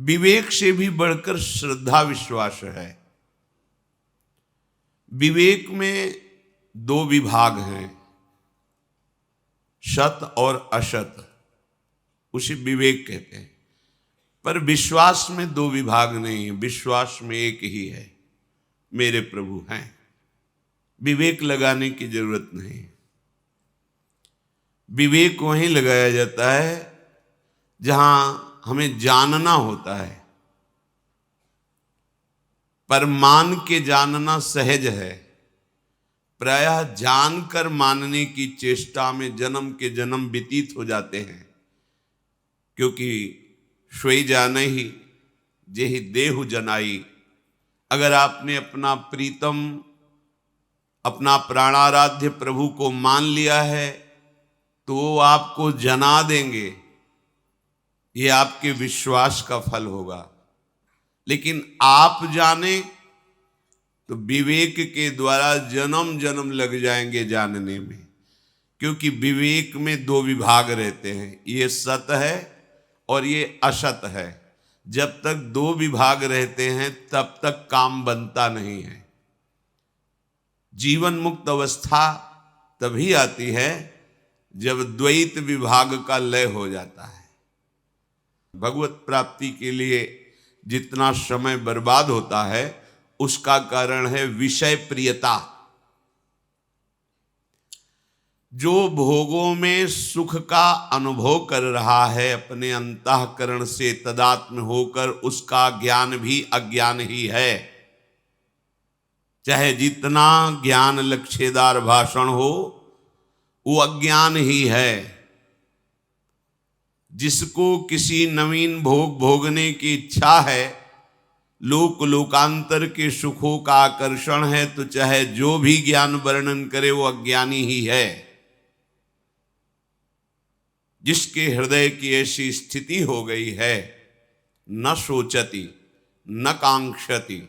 विवेक से भी बढ़कर श्रद्धा विश्वास है। विवेक में दो विभाग हैं, सत और असत, उसे विवेक कहते हैं। पर विश्वास में दो विभाग नहीं है, विश्वास में एक ही है, मेरे प्रभु हैं। विवेक लगाने की जरूरत नहीं। विवेक वहीं लगाया जाता है जहां हमें जानना होता है, पर मान के जानना सहज है। प्रायः जानकर मानने की चेष्टा में जन्म के जन्म व्यतीत हो जाते हैं, क्योंकि सोई जाने ही जेहि देहु जनाई। अगर आपने अपना प्रीतम, अपना प्राणाराध्य प्रभु को मान लिया है तो वो आपको जना देंगे, ये आपके विश्वास का फल होगा। लेकिन आप जाने तो विवेक के द्वारा जन्म जन्म लग जाएंगे जानने में, क्योंकि विवेक में दो विभाग रहते हैं, ये सत है और ये असत है। जब तक दो विभाग रहते हैं तब तक काम बनता नहीं है। जीवन मुक्त अवस्था तभी आती है जब द्वैत विभाग का लय हो जाता है। भगवत प्राप्ति के लिए जितना समय बर्बाद होता है उसका कारण है विषय प्रियता। जो भोगों में सुख का अनुभव कर रहा है अपने अंतःकरण से तदात्म होकर, उसका ज्ञान भी अज्ञान ही है। चाहे जितना ज्ञान लक्ष्यदार भाषण हो, वो अज्ञान ही है। जिसको किसी नवीन भोग भोगने की इच्छा है, लोक लोकांतर के सुखों का आकर्षण है, तो चाहे जो भी ज्ञान वर्णन करे वो अज्ञानी ही है। जिसके हृदय की ऐसी स्थिति हो गई है, न सोचति न कांक्षति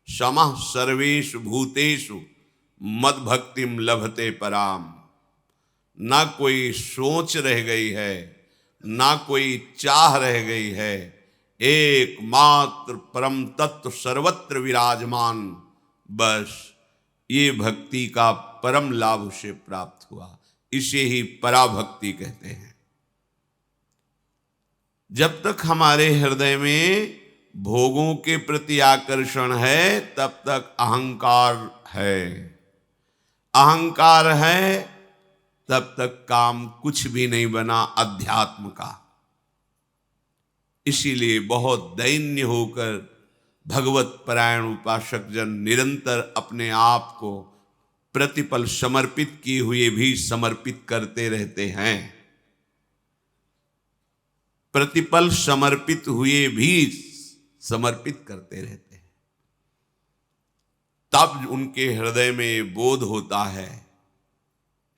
समः सर्वेषु भूतेषु मद भक्तिम लभते पराम। ना कोई सोच रह गई है, ना कोई चाह रह गई है, एकमात्र परम तत्व सर्वत्र विराजमान। बस ये भक्ति का परम लाभ उसे प्राप्त हुआ। इसे ही पराभक्ति कहते हैं। जब तक हमारे हृदय में भोगों के प्रति आकर्षण है तब तक अहंकार है। अहंकार है तब तक काम कुछ भी नहीं बना अध्यात्म का। इसीलिए बहुत दैन्य होकर भगवत परायण उपासक जन निरंतर अपने आप को प्रतिपल समर्पित किए हुए भी समर्पित करते रहते हैं। प्रतिपल समर्पित हुए भी समर्पित करते रहते हैं। तब उनके हृदय में बोध होता है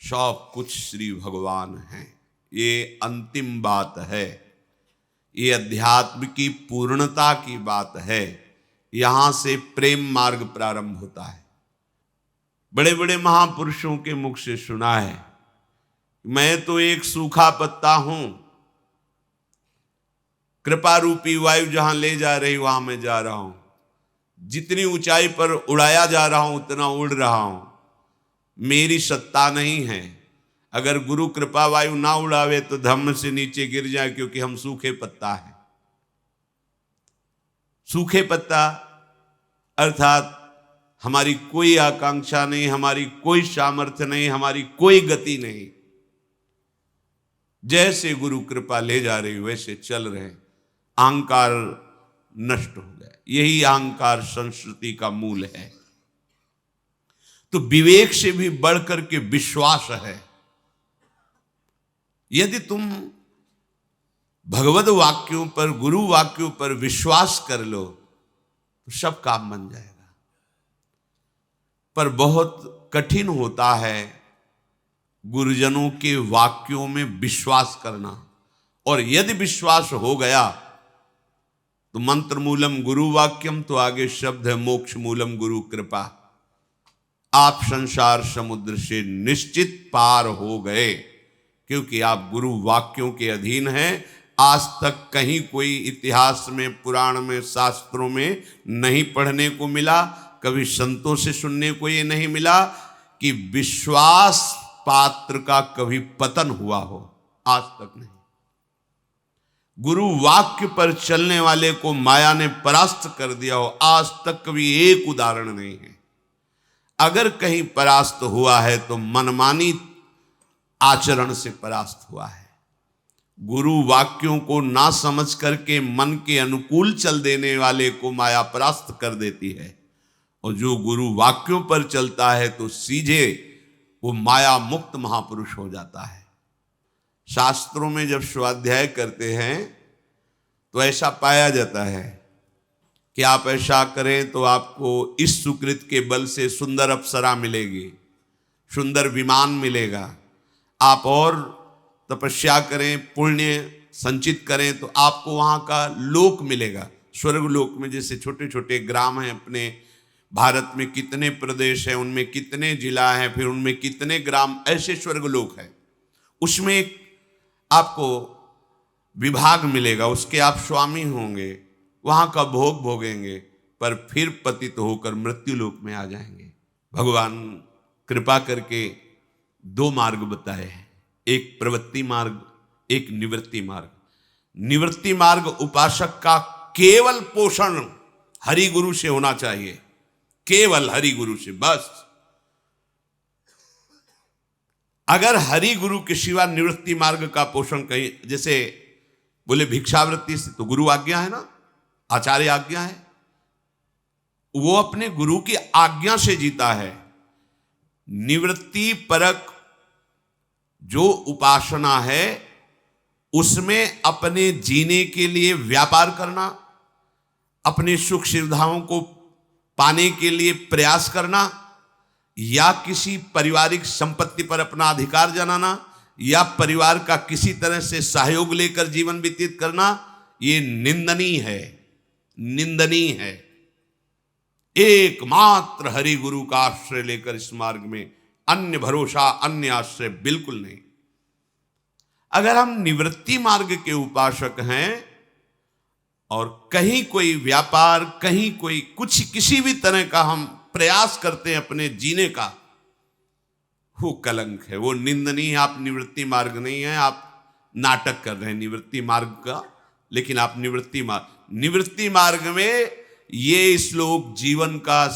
सब कुछ श्री भगवान हैं। ये अंतिम बात है, ये अध्यात्म की पूर्णता की बात है। यहां से प्रेम मार्ग प्रारंभ होता है। बड़े बड़े महापुरुषों के मुख से सुना है, मैं तो एक सूखा पत्ता हूं, कृपा रूपी वायु जहां ले जा रही वहां मैं जा रहा हूं, जितनी ऊंचाई पर उड़ाया जा रहा हूं उतना उड़ रहा हूं, मेरी सत्ता नहीं है। अगर गुरु कृपा वायु ना उड़ावे तो धम्म से नीचे गिर जाए, क्योंकि हम सूखे पत्ता हैं। सूखे पत्ता अर्थात हमारी कोई आकांक्षा नहीं, हमारी कोई सामर्थ्य नहीं, हमारी कोई गति नहीं। जैसे गुरु कृपा ले जा रही वैसे चल रहे। अहंकार नष्ट हो गया। यही अहंकार संस्कृति का मूल है। तो विवेक से भी बढ़कर के विश्वास है। यदि तुम भगवत वाक्यों पर, गुरु वाक्यों पर विश्वास कर लो तो सब काम बन जाएगा। पर बहुत कठिन होता है गुरुजनों के वाक्यों में विश्वास करना। और यदि विश्वास हो गया तो मंत्र मूलम गुरु वाक्यम, तो आगे शब्द है मोक्ष मूलम गुरु कृपा। आप संसार समुद्र से निश्चित पार हो गए, क्योंकि आप गुरु वाक्यों के अधीन हैं। आज तक कहीं कोई इतिहास में, पुराण में, शास्त्रों में नहीं पढ़ने को मिला, कभी संतों से सुनने को ये नहीं मिला कि विश्वास पात्र का कभी पतन हुआ हो, आज तक नहीं। गुरु वाक्य पर चलने वाले को माया ने परास्त कर दिया हो, आज तक कभी एक उदाहरण नहीं है। अगर कहीं परास्त हुआ है तो मनमानी आचरण से परास्त हुआ है। गुरु वाक्यों को ना समझ करके मन के अनुकूल चल देने वाले को माया परास्त कर देती है, और जो गुरु वाक्यों पर चलता है तो सीधे वो माया मुक्त महापुरुष हो जाता है। शास्त्रों में जब स्वाध्याय करते हैं तो ऐसा पाया जाता है कि आप ऐसा करें तो आपको इस सुकृत के बल से सुंदर अप्सरा मिलेगी, सुंदर विमान मिलेगा। आप और तपस्या करें, पुण्य संचित करें तो आपको वहाँ का लोक मिलेगा, स्वर्ग लोक में। जैसे छोटे छोटे ग्राम हैं अपने भारत में, कितने प्रदेश हैं, उनमें कितने जिला हैं, फिर उनमें कितने ग्राम, ऐसे स्वर्ग लोक है। उसमें एक आपको विभाग मिलेगा, उसके आप स्वामी होंगे, वहाँ का भोग भोगेंगे, पर फिर पतित होकर मृत्यु लोक में आ जाएंगे। भगवान कृपा करके दो मार्ग बताए हैं, एक प्रवृत्ति मार्ग, एक निवृत्ति मार्ग। निवृत्ति मार्ग उपासक का केवल पोषण हरि गुरु से होना चाहिए, केवल हरि गुरु से बस। अगर हरि गुरु के सिवा निवृत्ति मार्ग का पोषण कहीं, जैसे बोले भिक्षावृत्ति से, तो गुरु आज्ञा है ना, आचार्य आज्ञा है, वो अपने गुरु की आज्ञा से जीता है। निवृत्ति परक जो उपासना है उसमें अपने जीने के लिए व्यापार करना, अपनी सुख सुविधाओं को पाने के लिए प्रयास करना, या किसी पारिवारिक संपत्ति पर अपना अधिकार जनाना, या परिवार का किसी तरह से सहयोग लेकर जीवन व्यतीत करना, ये निंदनीय है, निंदनीय है। एकमात्र हरि गुरु का आश्रय लेकर इस मार्ग में, अन्य भरोसा, अन्य आश्रय बिल्कुल नहीं। अगर हम निवृत्ति मार्ग के उपासक हैं और कहीं कोई व्यापार, कहीं कोई कुछ, किसी भी तरह का हम प्रयास करते हैं अपने जीने का, वो कलंक है, वो निंदनीय। आप निवृत्ति मार्ग नहीं है, आप नाटक कर रहे हैं निवृत्ति मार्ग का, लेकिन आप निवृत्ति मार्ग में ये श्लोक जीवन का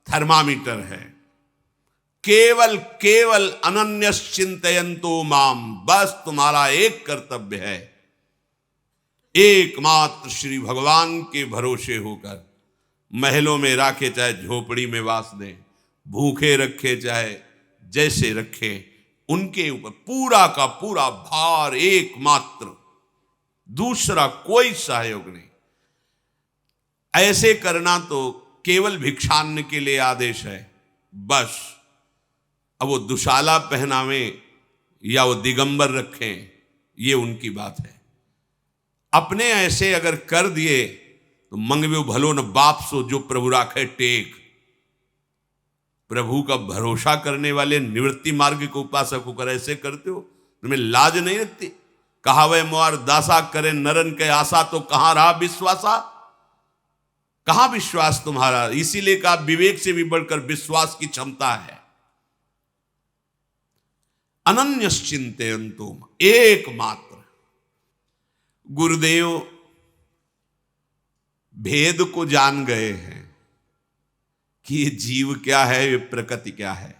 थर्मामीटर है। केवल केवल अनन्यश्चिंतयन्तो माम, बस तुम्हारा एक कर्तव्य है, एकमात्र श्री भगवान के भरोसे होकर महलों में रखे चाहे झोपड़ी में वास दें, भूखे रखे चाहे जैसे रखे, उनके ऊपर पूरा का पूरा भार एकमात्र, दूसरा कोई सहयोग नहीं। ऐसे करना तो केवल भिक्षान्न के लिए आदेश है बस। अब वो दुशाला पहनावे या वो दिगंबर रखें, ये उनकी बात है। अपने ऐसे अगर कर दिए तो मंगवे भलो न बाप सो, जो प्रभु राखे टेक। प्रभु का भरोसा करने वाले निवृत्ति मार्ग के उपासक होकर ऐसे करते हो, तुम्हें लाज नहीं लगती? कहावे मोर दासा करे नरन के आशा, तो कहां रहा विश्वासा? कहां विश्वास तुम्हारा? इसीलिए कहा विवेक से भी बढ़कर विश्वास की क्षमता है। अनन्यश्चिंतयन्तो, एकमात्र। गुरुदेव भेद को जान गए हैं कि ये जीव क्या है, ये प्रकृति क्या है।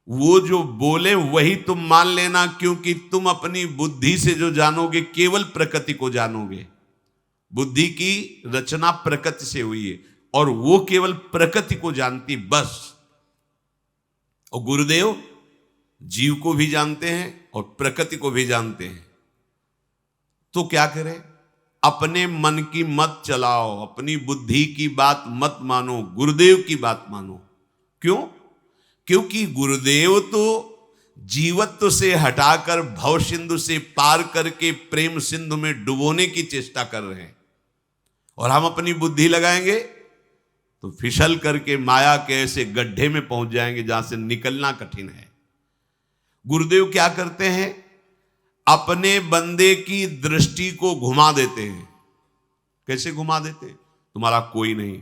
वो जो बोले वही तुम मान लेना, क्योंकि तुम अपनी बुद्धि से जो जानोगे केवल प्रकृति को जानोगे। बुद्धि की रचना प्रकृति से हुई है और वो केवल प्रकृति को जानती बस। और गुरुदेव जीव को भी जानते हैं और प्रकृति को भी जानते हैं, तो क्या करें? अपने मन की मत चलाओ, अपनी बुद्धि की बात मत मानो, गुरुदेव की बात मानो। क्यों? क्योंकि गुरुदेव तो जीवत्व से हटाकर भव सिंधु से पार करके प्रेम सिंधु में डुबोने की चेष्टा कर रहे हैं, और हम अपनी बुद्धि लगाएंगे तो फिसल करके माया के ऐसे गड्ढे में पहुंच जाएंगे जहां से निकलना कठिन है। गुरुदेव क्या करते हैं? अपने बंदे की दृष्टि को घुमा देते हैं। कैसे घुमा देते हैं? तुम्हारा कोई नहीं,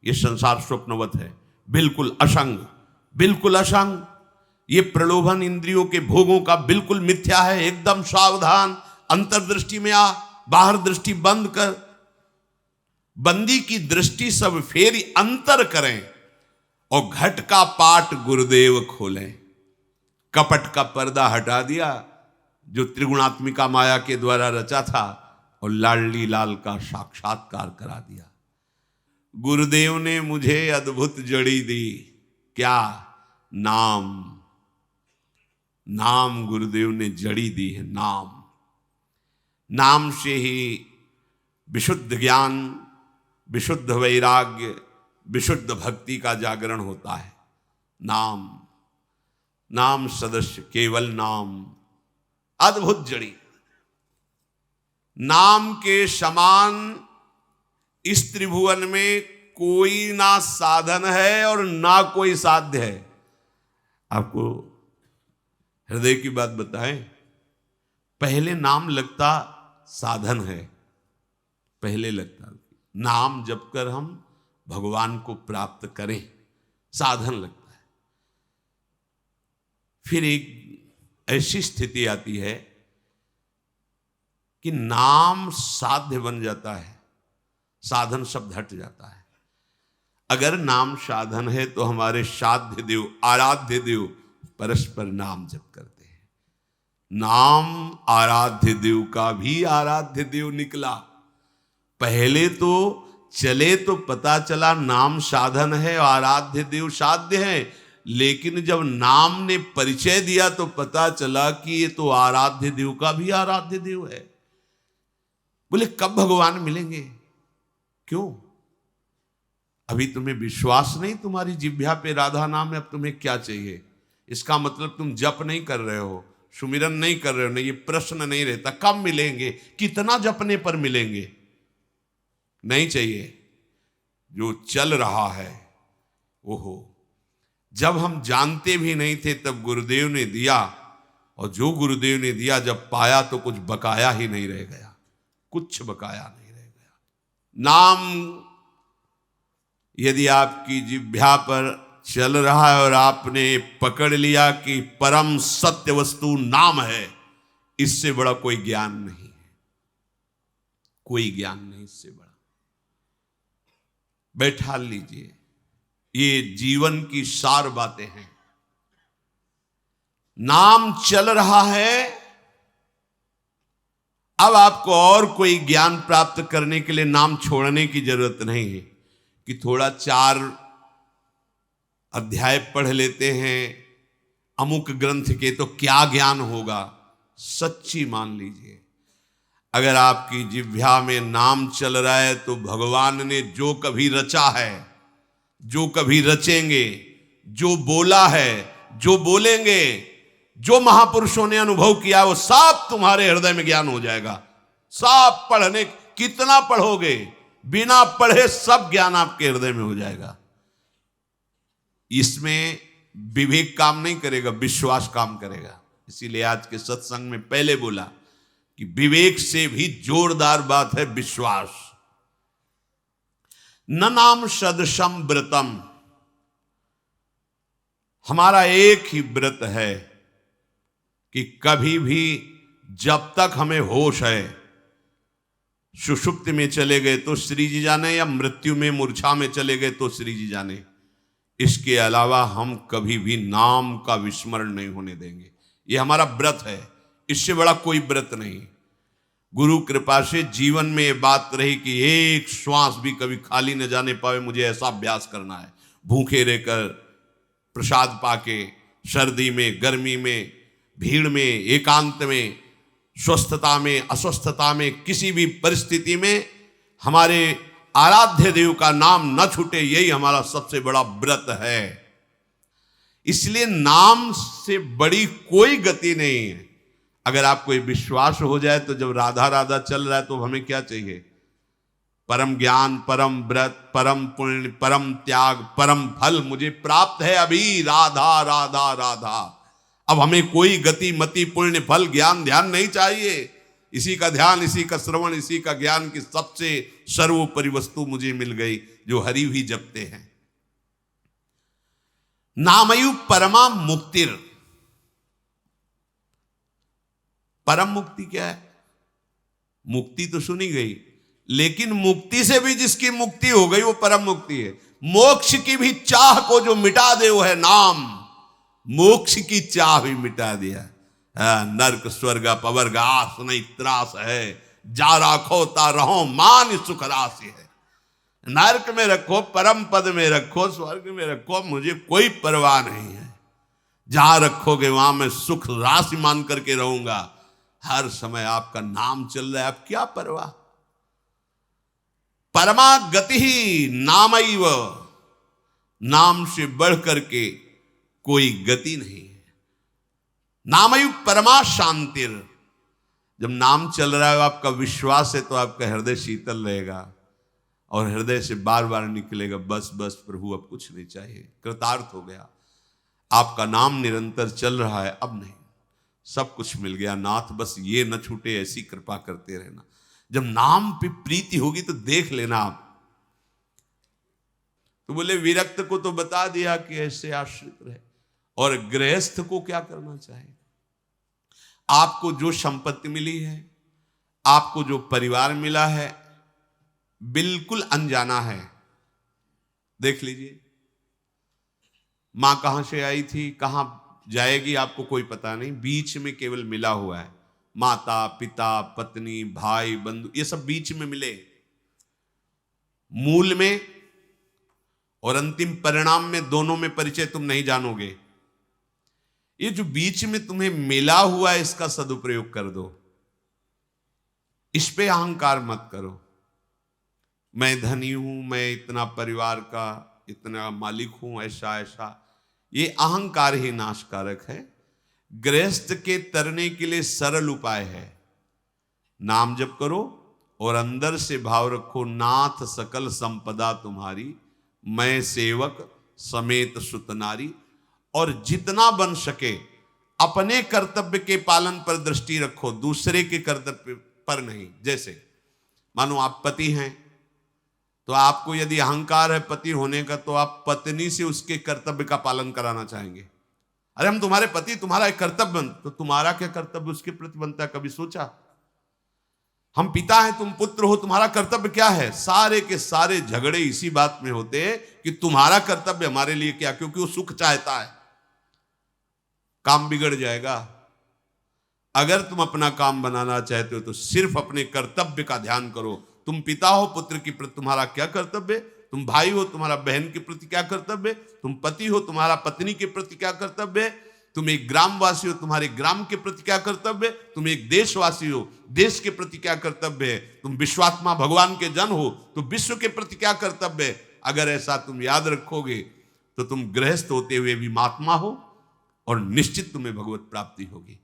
ये संसार स्वप्नवत है, बिल्कुल असंग, बिल्कुल असंग, ये प्रलोभन इंद्रियों के भोगों का बिल्कुल मिथ्या है, एकदम सावधान, अंतर्दृष्टि में आ, बाहर दृष्टि बंद कर। बंदी की दृष्टि सब फेरी अंतर करें और घट का पाट गुरुदेव खोलें। कपट का पर्दा हटा दिया जो त्रिगुणात्मिका माया के द्वारा रचा था और लाडली लाल का साक्षात्कार करा दिया। गुरुदेव ने मुझे अद्भुत जड़ी दी। क्या? नाम। नाम गुरुदेव ने जड़ी दी है। नाम, नाम से ही विशुद्ध ज्ञान, विशुद्ध वैराग्य, विशुद्ध भक्ति का जागरण होता है। नाम, नाम सदस्य, केवल नाम, अद्भुत जड़ी। नाम के समान इस त्रिभुवन में कोई ना साधन है और ना कोई साध्य है। आपको हृदय की बात बताएं, पहले नाम लगता साधन है, पहले लगता नाम जप कर हम भगवान को प्राप्त करें, साधन लगता है। फिर एक ऐसी स्थिति आती है कि नाम साध्य बन जाता है, साधन शब्द हट जाता है। अगर नाम साधन है तो हमारे साध्य देव, आराध्य देव परस्पर नाम जप करते हैं। नाम आराध्य देव का भी आराध्य देव निकला। पहले तो चले तो पता चला नाम साधन है, आराध्य देव साध्य है, लेकिन जब नाम ने परिचय दिया तो पता चला कि ये तो आराध्य देव का भी आराध्य देव है। बोले कब भगवान मिलेंगे? क्यों? अभी तुम्हें विश्वास नहीं तुम्हारी जिह्वा पे राधा नाम है, अब तुम्हें क्या चाहिए? इसका मतलब तुम जप नहीं कर रहे हो, सुमिरन नहीं कर रहे हो। नहीं, ये प्रश्न नहीं रहता कब मिलेंगे, कितना जपने पर मिलेंगे। नहीं चाहिए, जो चल रहा है। ओहो, जब हम जानते भी नहीं थे तब गुरुदेव ने दिया, और जो गुरुदेव ने दिया जब पाया तो कुछ बकाया ही नहीं रह गया, कुछ बकाया नहीं रह गया। नाम यदि आपकी जिह्वा पर चल रहा है और आपने पकड़ लिया कि परम सत्य वस्तु नाम है, इससे बड़ा कोई ज्ञान नहीं है, कोई ज्ञान नहीं इससे बड़ा। बैठा लीजिए, ये जीवन की सार बातें हैं। नाम चल रहा है, अब आपको और कोई ज्ञान प्राप्त करने के लिए नाम छोड़ने की जरूरत नहीं है कि थोड़ा 4 अध्याय पढ़ लेते हैं अमुक ग्रंथ के तो क्या ज्ञान होगा। सच्ची मान लीजिए, अगर आपकी जिह्वा में नाम चल रहा है तो भगवान ने जो कभी रचा है, जो कभी रचेंगे, जो बोला है, जो बोलेंगे, जो महापुरुषों ने अनुभव किया, वो सब तुम्हारे हृदय में ज्ञान हो जाएगा। सब पढ़ने, कितना पढ़ोगे, बिना पढ़े सब ज्ञान आपके हृदय में हो जाएगा। इसमें विवेक काम नहीं करेगा, विश्वास काम करेगा। इसीलिए आज के सत्संग में पहले बोला कि विवेक से भी जोरदार बात है विश्वास। न नाम सदृशम व्रतम, हमारा एक ही व्रत है कि कभी भी जब तक हमें होश है, सुषुप्ति में चले गए तो श्री जी जाने, या मृत्यु में मूर्छा में चले गए तो श्री जी जाने, इसके अलावा हम कभी भी नाम का विस्मरण नहीं होने देंगे। ये हमारा व्रत है, इससे बड़ा कोई व्रत नहीं। गुरु कृपा से जीवन में ये बात रही कि एक श्वास भी कभी खाली न जाने पावे, मुझे ऐसा अभ्यास करना है। भूखे रहकर, प्रसाद पाके, सर्दी में, गर्मी में, भीड़ में, एकांत में, स्वस्थता में, अस्वस्थता में, किसी भी परिस्थिति में हमारे आराध्य देव का नाम न छूटे, यही हमारा सबसे बड़ा व्रत है। इसलिए नाम से बड़ी कोई गति नहीं है। अगर आपको ये विश्वास हो जाए तो जब राधा राधा चल रहा है तो हमें क्या चाहिए? परम ज्ञान, परम व्रत, परम पुण्य, परम त्याग, परम फल मुझे प्राप्त है अभी। राधा राधा राधा, अब हमें कोई गति मति पुण्य फल ज्ञान ध्यान नहीं चाहिए। इसी का ध्यान, इसी का श्रवण, इसी का ज्ञान की सबसे सर्वोपरि वस्तु मुझे मिल गई जो हरि भी जपते हैं। नामयु परमा मुक्तिर। परम मुक्ति क्या है? मुक्ति तो सुनी गई, लेकिन मुक्ति से भी जिसकी मुक्ति हो गई वो परम मुक्ति है। मोक्ष की भी चाह को जो मिटा दे वो है नाम। मोक्ष की चाह भी मिटा दिया। नरक स्वर्ग पवर्ग आस नहीं त्रास है, जा राखो ता रहो मान सुख राशि है। नरक में रखो, परम पद में रखो, स्वर्ग में रखो, मुझे कोई परवाह नहीं है। जहां रखोगे वहां मैं सुख राशि मान करके रहूंगा। हर समय आपका नाम चल रहा है, आप क्या परवाह। परमा गति ही नामैव, नाम से बढ़ करके कोई गति नहीं है। नामयु परमा शांतिर। जब नाम चल रहा है, आपका विश्वास है, तो आपका हृदय शीतल रहेगा और हृदय से बार बार निकलेगा, बस बस प्रभु अब कुछ नहीं चाहिए, कृतार्थ हो गया। आपका नाम निरंतर चल रहा है, अब नहीं, सब कुछ मिल गया नाथ, बस ये न छूटे, ऐसी कृपा करते रहना। जब नाम पे प्रीति होगी तो देख लेना आप। तो बोले विरक्त को तो बता दिया कि ऐसे आश्रित रहे, और गृहस्थ को क्या करना चाहिए। आपको जो संपत्ति मिली है, आपको जो परिवार मिला है, बिल्कुल अनजाना है। देख लीजिए, मां कहां से आई थी, कहां जाएगी, आपको कोई पता नहीं। बीच में केवल मिला हुआ है, माता पिता पत्नी भाई बंधु, ये सब बीच में मिले। मूल में और अंतिम परिणाम में, दोनों में परिचय तुम नहीं जानोगे। ये जो बीच में तुम्हें मिला हुआ है, इसका सदुपयोग कर दो। इस पे अहंकार मत करो, मैं धनी हूं, मैं इतना परिवार का इतना मालिक हूं, ऐसा ऐसा। ये अहंकार ही नाशकारक है। गृहस्थ के तरने के लिए सरल उपाय है, नाम जप करो और अंदर से भाव रखो, नाथ सकल संपदा तुम्हारी, मैं सेवक समेत सुत नारी। और जितना बन सके अपने कर्तव्य के पालन पर दृष्टि रखो, दूसरे के कर्तव्य पर नहीं। जैसे मानो आप पति हैं, तो आपको यदि अहंकार है पति होने का, तो आप पत्नी से उसके कर्तव्य का पालन कराना चाहेंगे। अरे हम तुम्हारे पति, तुम्हारा एक कर्तव्य बन, तो तुम्हारा क्या कर्तव्य उसके प्रति बनता है, कभी सोचा? हम पिता हैं, तुम पुत्र हो, तुम्हारा कर्तव्य क्या है? सारे के सारे झगड़े इसी बात में होते हैं कि तुम्हारा कर्तव्य हमारे लिए क्या, क्योंकि वो सुख चाहता है। काम बिगड़ जाएगा। अगर तुम अपना काम बनाना चाहते हो तो सिर्फ अपने कर्तव्य का ध्यान करो। तुम पिता हो, पुत्र के प्रति तुम्हारा क्या कर्तव्य, तुम भाई हो, तुम्हारा बहन के प्रति क्या कर्तव्य, तुम पति हो, तुम्हारा पत्नी के प्रति क्या कर्तव्य, तुम एक ग्रामवासी हो, तुम्हारे ग्राम के प्रति क्या कर्तव्य, तुम एक देशवासी हो, देश के प्रति क्या कर्तव्य है, तुम विश्वात्मा भगवान के जन हो, तो विश्व के प्रति क्या कर्तव्य है। अगर ऐसा तुम याद रखोगे तो तुम गृहस्थ होते हुए भी महात्मा हो और निश्चित तुम्हें भगवत प्राप्ति होगी।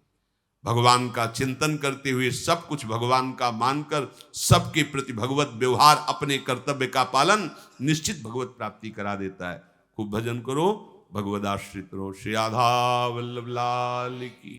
भगवान का चिंतन करते हुए, सब कुछ भगवान का मानकर, सबके प्रति भगवत व्यवहार, अपने कर्तव्य का पालन निश्चित भगवत प्राप्ति करा देता है। खूब भजन करो, भगवद आश्रित रहो। श्री राधा वल्लभ लाल की।